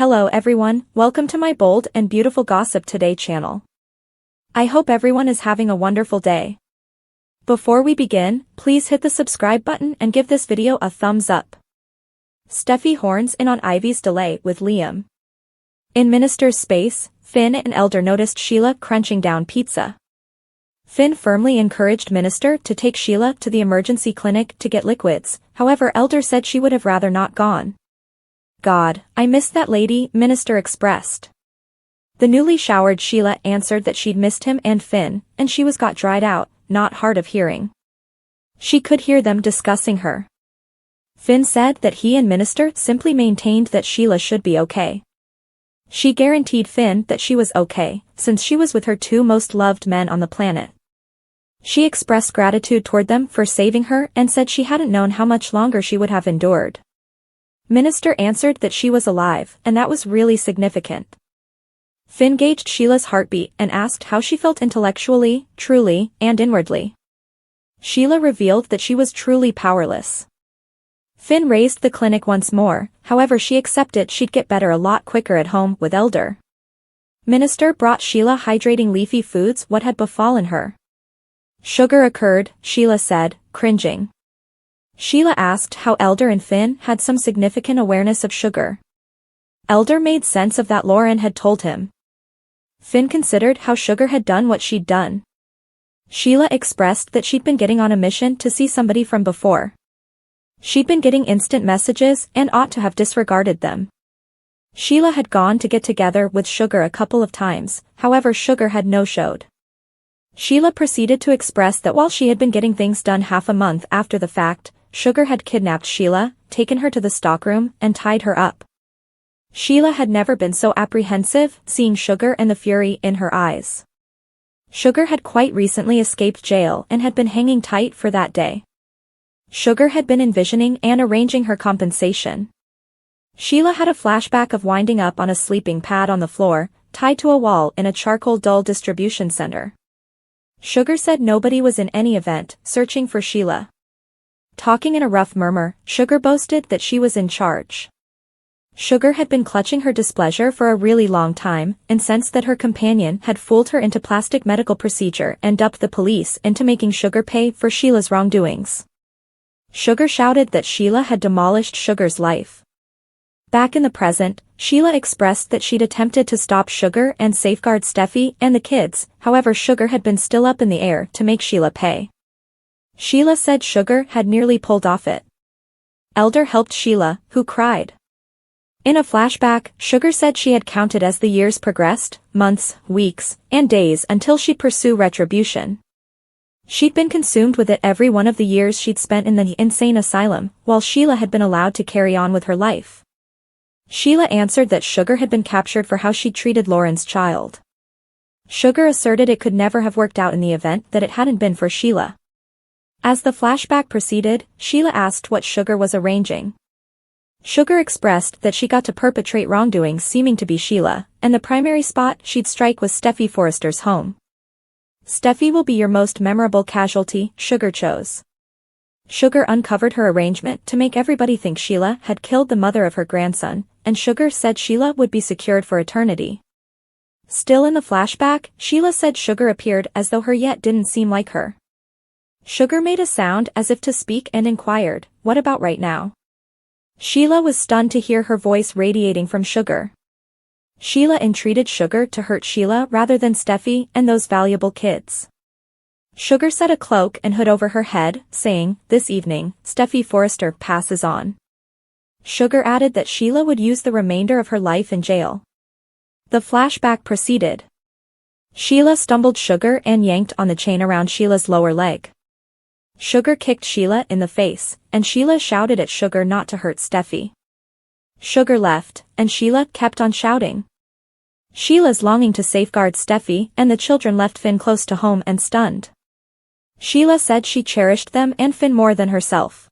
Hello everyone, welcome to my bold and beautiful Gossip Today channel. I hope everyone is having a wonderful day. Before we begin, please hit the subscribe button and give this video a thumbs up. Steffy horns in on Ivy's delay with Liam. In Minister's space, Finn and Elder noticed Sheila crunching down pizza. Finn firmly encouraged Minister to take Sheila to the emergency clinic to get liquids, however Elder said she would have rather not gone. God, I miss that lady, Minister expressed. The newly showered Sheila answered that she'd missed him and Finn, and she was got dried out, not hard of hearing. She could hear them discussing her. Finn said that he and Minister simply maintained that Sheila should be okay. She guaranteed Finn that she was okay, since she was with her two most loved men on the planet. She expressed gratitude toward them for saving her and said she hadn't known how much longer she would have endured. Minister answered that she was alive, and that was really significant. Finn gauged Sheila's heartbeat and asked how she felt intellectually, truly, and inwardly. Sheila revealed that she was truly powerless. Finn raised the clinic once more, however she accepted she'd get better a lot quicker at home with Elder. Minister brought Sheila hydrating leafy foods what had befallen her. Sugar occurred, Sheila said, cringing. Sheila asked how Elder and Finn had some significant awareness of sugar. Elder made sense of that Lauren had told him. Finn considered how Sugar had done what she'd done. Sheila expressed that she'd been getting on a mission to see somebody from before. She'd been getting instant messages and ought to have disregarded them. Sheila had gone to get together with Sugar a couple of times, however Sugar had no-showed. Sheila proceeded to express that while she had been getting things done half a month after the fact, Sugar had kidnapped Sheila, taken her to the stockroom, and tied her up. Sheila had never been so apprehensive, seeing Sugar and the fury in her eyes. Sugar had quite recently escaped jail and had been hanging tight for that day. Sugar had been envisioning and arranging her compensation. Sheila had a flashback of winding up on a sleeping pad on the floor, tied to a wall in a charcoal dull distribution center. Sugar said nobody was in any event, searching for Sheila. Talking in a rough murmur, Sugar boasted that she was in charge. Sugar had been clutching her displeasure for a really long time, incensed that her companion had fooled her into plastic medical procedure and duped the police into making Sugar pay for Sheila's wrongdoings. Sugar shouted that Sheila had demolished Sugar's life. Back in the present, Sheila expressed that she'd attempted to stop Sugar and safeguard Steffy and the kids, however Sugar had been still up in the air to make Sheila pay. Sheila said Sugar had nearly pulled off it. Elder helped Sheila, who cried. In a flashback, Sugar said she had counted as the years progressed, months, weeks, and days until she'd pursue retribution. She'd been consumed with it every one of the years she'd spent in the insane asylum, while Sheila had been allowed to carry on with her life. Sheila answered that Sugar had been captured for how she treated Lauren's child. Sugar asserted it could never have worked out in the event that it hadn't been for Sheila. As the flashback proceeded, Sheila asked what Sugar was arranging. Sugar expressed that she got to perpetrate wrongdoings seeming to be Sheila, and the primary spot she'd strike was Steffy Forrester's home. Steffy will be your most memorable casualty, Sugar chose. Sugar uncovered her arrangement to make everybody think Sheila had killed the mother of her grandson, and Sugar said Sheila would be secured for eternity. Still in the flashback, Sheila said Sugar appeared as though her yet didn't seem like her. Sugar made a sound as if to speak and inquired, "What about right now?" Sheila was stunned to hear her voice radiating from Sugar. Sheila entreated Sugar to hurt Sheila rather than Steffy and those valuable kids. Sugar set a cloak and hood over her head, saying, "This evening, Steffy Forrester passes on." Sugar added that Sheila would use the remainder of her life in jail. The flashback proceeded. Sheila stumbled Sugar and yanked on the chain around Sheila's lower leg. Sugar kicked Sheila in the face, and Sheila shouted at Sugar not to hurt Steffy. Sugar left, and Sheila kept on shouting. Sheila's longing to safeguard Steffy and the children left Finn close to home and stunned. Sheila said she cherished them and Finn more than herself.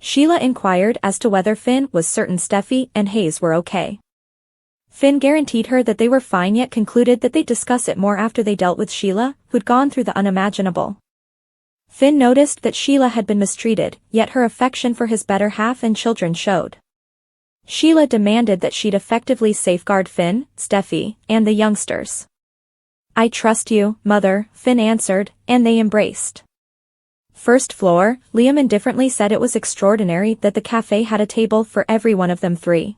Sheila inquired as to whether Finn was certain Steffy and Hayes were okay. Finn guaranteed her that they were fine yet concluded that they'd discuss it more after they dealt with Sheila, who'd gone through the unimaginable. Finn noticed that Sheila had been mistreated, yet her affection for his better half and children showed. Sheila demanded that she'd effectively safeguard Finn, Steffy, and the youngsters. "I trust you, Mother," Finn answered, and they embraced. First floor, Liam indifferently said it was extraordinary that the cafe had a table for every one of them three.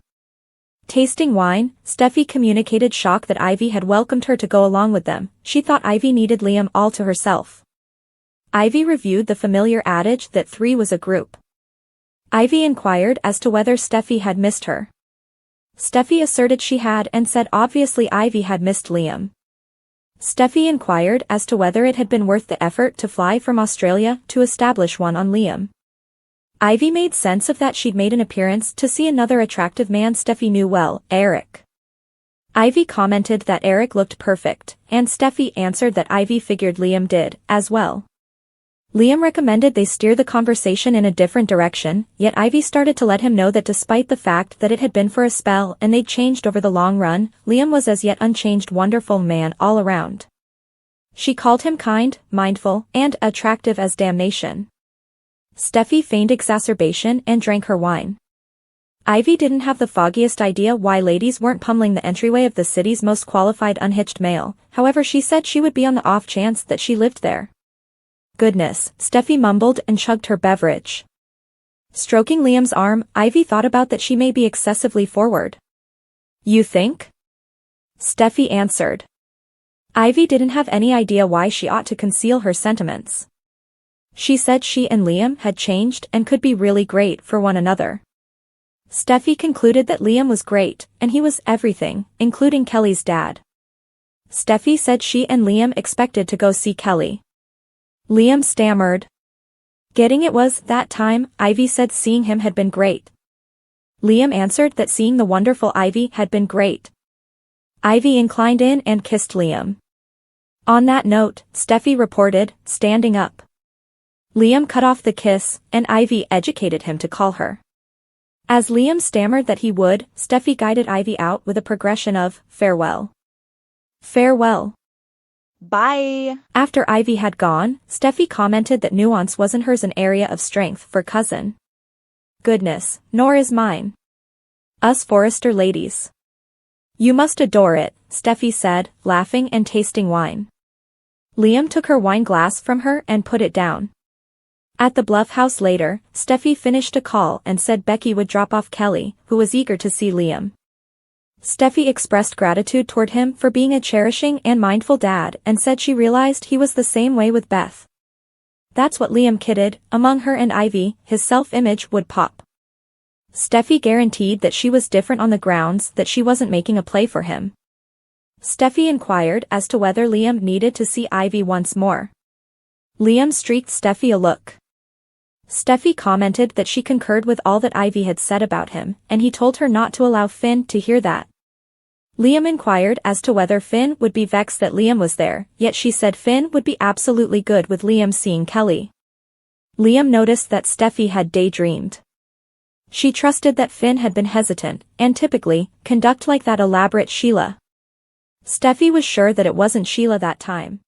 Tasting wine, Steffy communicated shock that Ivy had welcomed her to go along with them. She thought Ivy needed Liam all to herself. Ivy reviewed the familiar adage that three was a group. Ivy inquired as to whether Steffy had missed her. Steffy asserted she had and said obviously Ivy had missed Liam. Steffy inquired as to whether it had been worth the effort to fly from Australia to establish one on Liam. Ivy made sense of that. She'd made an appearance to see another attractive man Steffy knew well, Eric. Ivy commented that Eric looked perfect, and Steffy answered that Ivy figured Liam did, as well. Liam recommended they steer the conversation in a different direction, yet Ivy started to let him know that despite the fact that it had been for a spell and they'd changed over the long run, Liam was as yet unchanged wonderful man all around. She called him kind, mindful, and attractive as damnation. Steffy feigned exacerbation and drank her wine. Ivy didn't have the foggiest idea why ladies weren't pummeling the entryway of the city's most qualified unhitched male, however she said she would be on the off chance that she lived there. "Goodness," Steffy mumbled and chugged her beverage. Stroking Liam's arm, Ivy thought about that she may be excessively forward. "You think?" Steffy answered. Ivy didn't have any idea why she ought to conceal her sentiments. She said she and Liam had changed and could be really great for one another. Steffy concluded that Liam was great, and he was everything, including Kelly's dad. Steffy said she and Liam expected to go see Kelly. Liam stammered. Getting it was that time, Ivy said seeing him had been great. Liam answered that seeing the wonderful Ivy had been great. Ivy inclined in and kissed Liam. On that note, Steffy reported, standing up. Liam cut off the kiss, and Ivy educated him to call her. As Liam stammered that he would, Steffy guided Ivy out with a progression of, "Farewell. Farewell. Bye." After Ivy had gone, Steffy commented that nuance wasn't hers, an area of strength for cousin. "Goodness, nor is mine. Us Forrester ladies. You must adore it," Steffy said, laughing and tasting wine. Liam took her wine glass from her and put it down. At the Bluff house later, Steffy finished a call and said Becky would drop off Kelly, who was eager to see Liam. Steffy expressed gratitude toward him for being a cherishing and mindful dad and said she realized he was the same way with Beth. That's what Liam kidded, among her and Ivy, his self-image would pop. Steffy guaranteed that she was different on the grounds that she wasn't making a play for him. Steffy inquired as to whether Liam needed to see Ivy once more. Liam streaked Steffy a look. Steffy commented that she concurred with all that Ivy had said about him, and he told her not to allow Finn to hear that. Liam inquired as to whether Finn would be vexed that Liam was there, yet she said Finn would be absolutely good with Liam seeing Kelly. Liam noticed that Steffy had daydreamed. She trusted that Finn had been hesitant, and typically, conduct like that elaborate Sheila. Steffy was sure that it wasn't Sheila that time.